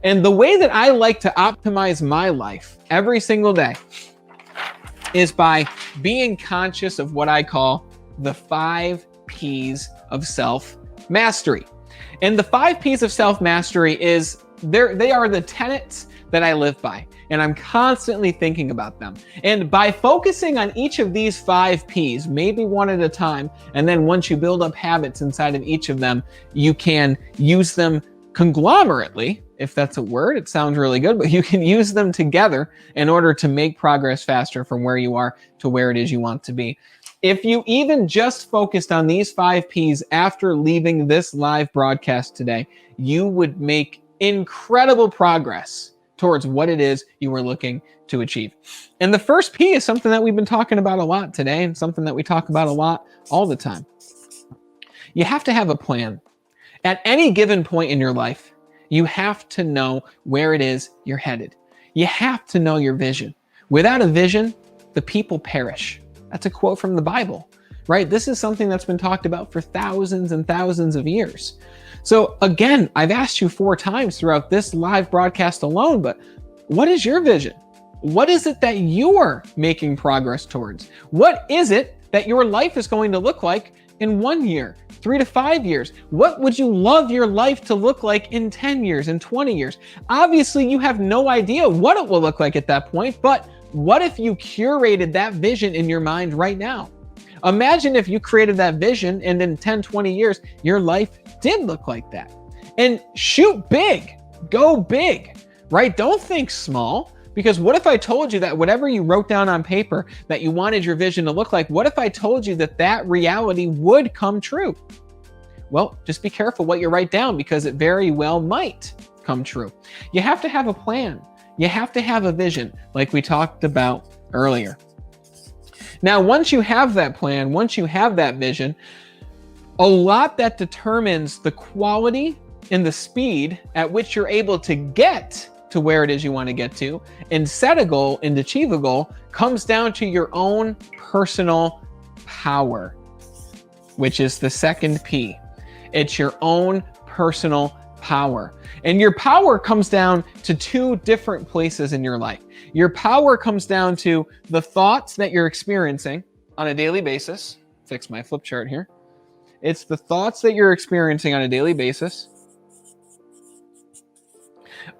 And the way that I like to optimize my life every single day is by being conscious of what I call the 5 P's of self-mastery. And the 5 P's of self-mastery they are the tenets that I live by, and I'm constantly thinking about them. And by focusing on each of these 5 P's, maybe one at a time, and then once you build up habits inside of each of them, you can use them conglomerately, if that's a word. It sounds really good, but you can use them together in order to make progress faster from where you are to where it is you want to be. If you even just focused on these 5 P's after leaving this live broadcast today, you would make incredible progress towards what it is you were looking to achieve. And the first P is something that we've been talking about a lot today, and something that we talk about a lot all the time. You have to have a plan. At any given point in your life, you have to know where it is you're headed. You have to know your vision. Without a vision, the people perish. That's a quote from the Bible, right? This is something that's been talked about for thousands and thousands of years. So again, I've asked you 4 times throughout this live broadcast alone, but what is your vision? What is it that you're making progress towards? What is it that your life is going to look like in 1 year, 3 to 5 years? What would you love your life to look like in 10 years, in 20 years? Obviously, you have no idea what it will look like at that point, but what if you curated that vision in your mind right now? Imagine if you created that vision and in 10, 20 years, your life did look like that. And shoot big, go big, right? Don't think small, because what if I told you that whatever you wrote down on paper that you wanted your vision to look like, what if I told you that that reality would come true? Well, just be careful what you write down, because it very well might come true. You have to have a plan. You have to have a vision, like we talked about earlier. Now, once you have that plan, once you have that vision, a lot that determines the quality and the speed at which you're able to get to where it is you want to get to and set a goal and achieve a goal comes down to your own personal power, which is the second P. It's your own personal power. And your power comes down to 2 different places in your life. Your power comes down to the thoughts that you're experiencing on a daily basis. Fix my flip chart here. It's the thoughts that you're experiencing on a daily basis.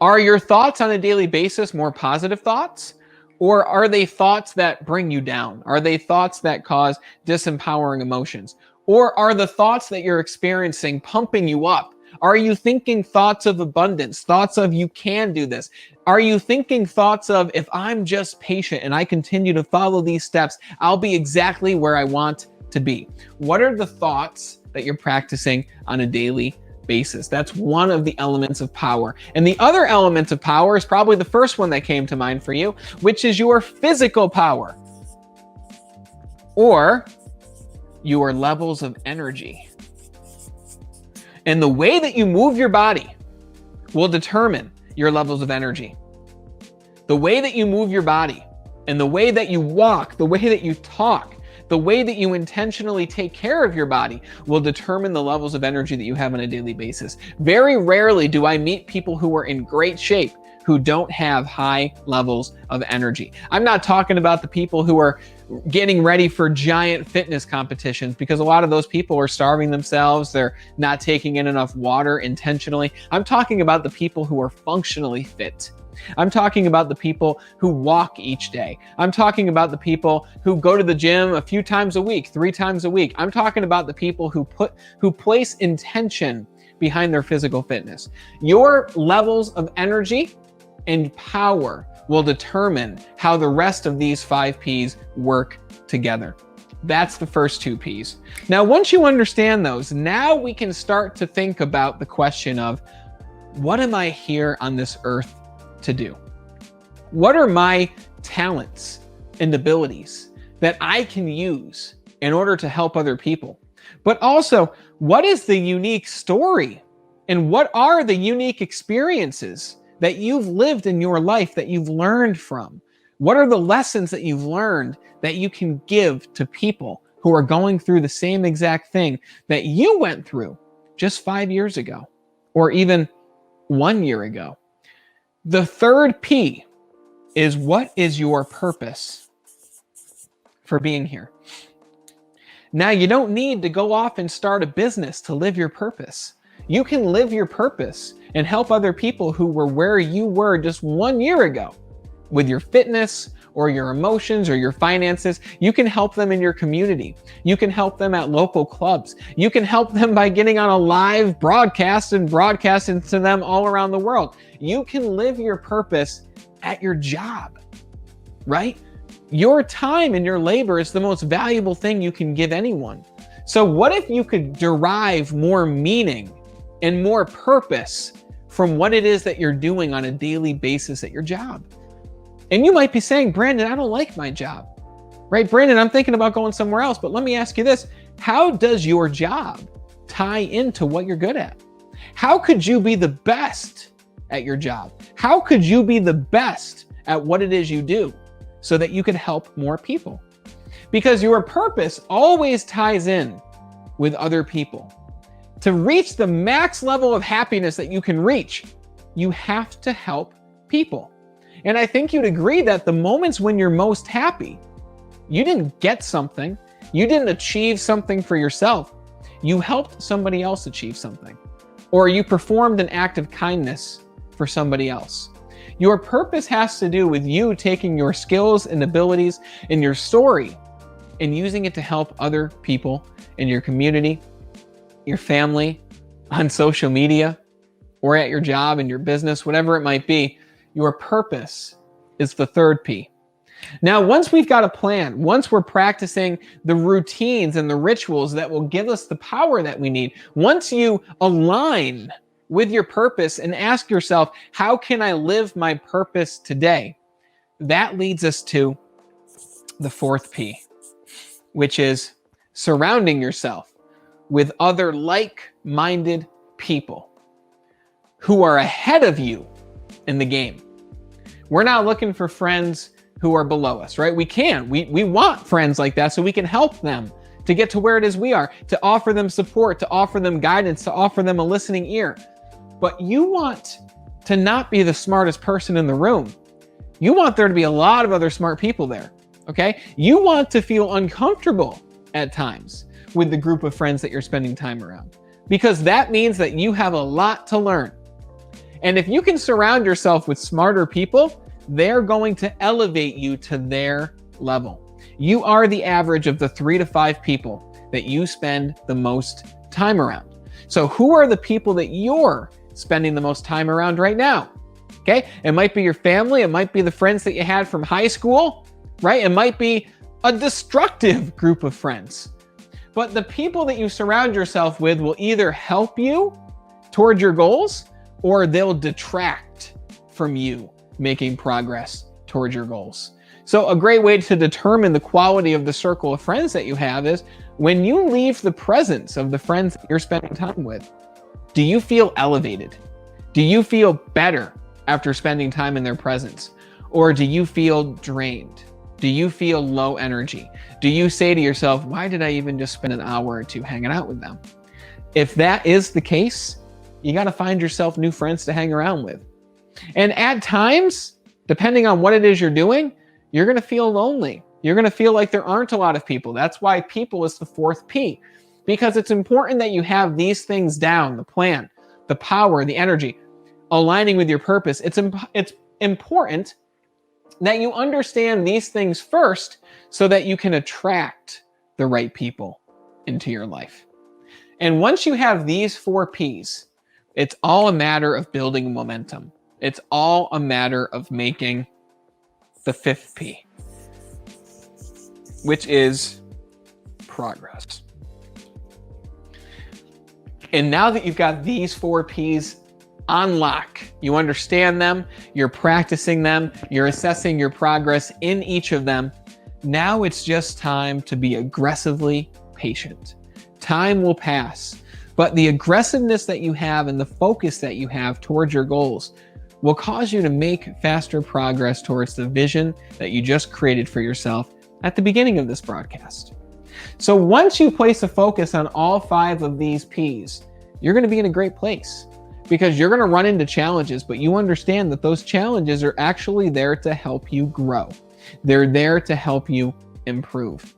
Are your thoughts on a daily basis more positive thoughts? Or are they thoughts that bring you down? Are they thoughts that cause disempowering emotions? Or are the thoughts that you're experiencing pumping you up? Are you thinking thoughts of abundance, thoughts of you can do this? Are you thinking thoughts of, if I'm just patient and I continue to follow these steps, I'll be exactly where I want to be? What are the thoughts that you're practicing on a daily basis? That's one of the elements of power. And the other element of power is probably the first one that came to mind for you, which is your physical power, or your levels of energy. And the way that you move your body will determine your levels of energy. The way that you move your body and the way that you walk, the way that you talk, the way that you intentionally take care of your body will determine the levels of energy that you have on a daily basis. Very rarely do I meet people who are in great shape who don't have high levels of energy. I'm not talking about the people who are getting ready for giant fitness competitions, because a lot of those people are starving themselves. They're not taking in enough water intentionally. I'm talking about the people who are functionally fit. I'm talking about the people who walk each day. I'm talking about the people who go to the gym a few times a week, 3 times a week. I'm talking about the people who place intention behind their physical fitness. Your levels of energy and power will determine how the rest of these 5 P's work together. That's the first 2 P's. Now, once you understand those, now we can start to think about the question of, what am I here on this earth to do? What are my talents and abilities that I can use in order to help other people? But also, what is the unique story and what are the unique experiences that you've lived in your life that you've learned from? What are the lessons that you've learned that you can give to people who are going through the same exact thing that you went through just 5 years ago, or even 1 year ago? The third P is, what is your purpose for being here? Now, you don't need to go off and start a business to live your purpose. You can live your purpose and help other people who were where you were just 1 year ago with your fitness or your emotions or your finances. You can help them in your community. You can help them at local clubs. You can help them by getting on a live broadcast and broadcasting to them all around the world. You can live your purpose at your job, right? Your time and your labor is the most valuable thing you can give anyone. So what if you could derive more meaning and more purpose from what it is that you're doing on a daily basis at your job? And you might be saying, Brandon, I don't like my job, right? Brandon, I'm thinking about going somewhere else. But let me ask you this. How does your job tie into what you're good at? How could you be the best at your job? How could you be the best at what it is you do so that you could help more people? Because your purpose always ties in with other people. To reach the max level of happiness that you can reach, you have to help people. And I think you'd agree that the moments when you're most happy, you didn't get something, you didn't achieve something for yourself, you helped somebody else achieve something, or you performed an act of kindness for somebody else. Your purpose has to do with you taking your skills and abilities and your story and using it to help other people in your community, your family, on social media, or at your job, in your business, whatever it might be. Your purpose is the third P. Now, once we've got a plan, once we're practicing the routines and the rituals that will give us the power that we need, once you align with your purpose and ask yourself, how can I live my purpose today? That leads us to the fourth P, which is surrounding yourself with other like-minded people who are ahead of you in the game. We're not looking for friends who are below us, right? We want friends like that so we can help them to get to where it is we are, to offer them support, to offer them guidance, to offer them a listening ear. But you want to not be the smartest person in the room. You want there to be a lot of other smart people there, okay? You want to feel uncomfortable at times with the group of friends that you're spending time around, because that means that you have a lot to learn. And if you can surround yourself with smarter people, they're going to elevate you to their level. You are the average of the 3 to 5 people that you spend the most time around. So who are the people that you're spending the most time around right now? Okay, it might be your family, it might be the friends that you had from high school, right? It might be a destructive group of friends. But the people that you surround yourself with will either help you toward your goals, or they'll detract from you making progress towards your goals. So a great way to determine the quality of the circle of friends that you have is when you leave the presence of the friends that you're spending time with, do you feel elevated? Do you feel better after spending time in their presence? Or do you feel drained? Do you feel low energy? Do you say to yourself, why did I even just spend an hour or two hanging out with them? If that is the case, you got to find yourself new friends to hang around with. And at times, depending on what it is you're doing, you're going to feel lonely. You're going to feel like there aren't a lot of people. That's why people is the fourth P, because it's important that you have these things down, the plan, the power, the energy, aligning with your purpose. It's important that you understand these things first so that you can attract the right people into your life. And once you have these 4 Ps, it's all a matter of building momentum. It's all a matter of making the 5th P, which is progress. And now that you've got these 4 Ps on lock, you understand them, you're practicing them, you're assessing your progress in each of them. Now it's just time to be aggressively patient. Time will pass, but the aggressiveness that you have and the focus that you have towards your goals will cause you to make faster progress towards the vision that you just created for yourself at the beginning of this broadcast. So once you place a focus on all 5 of these Ps, you're going to be in a great place. because you're going to run into challenges, but you understand that those challenges are actually there to help you grow. They're there to help you improve.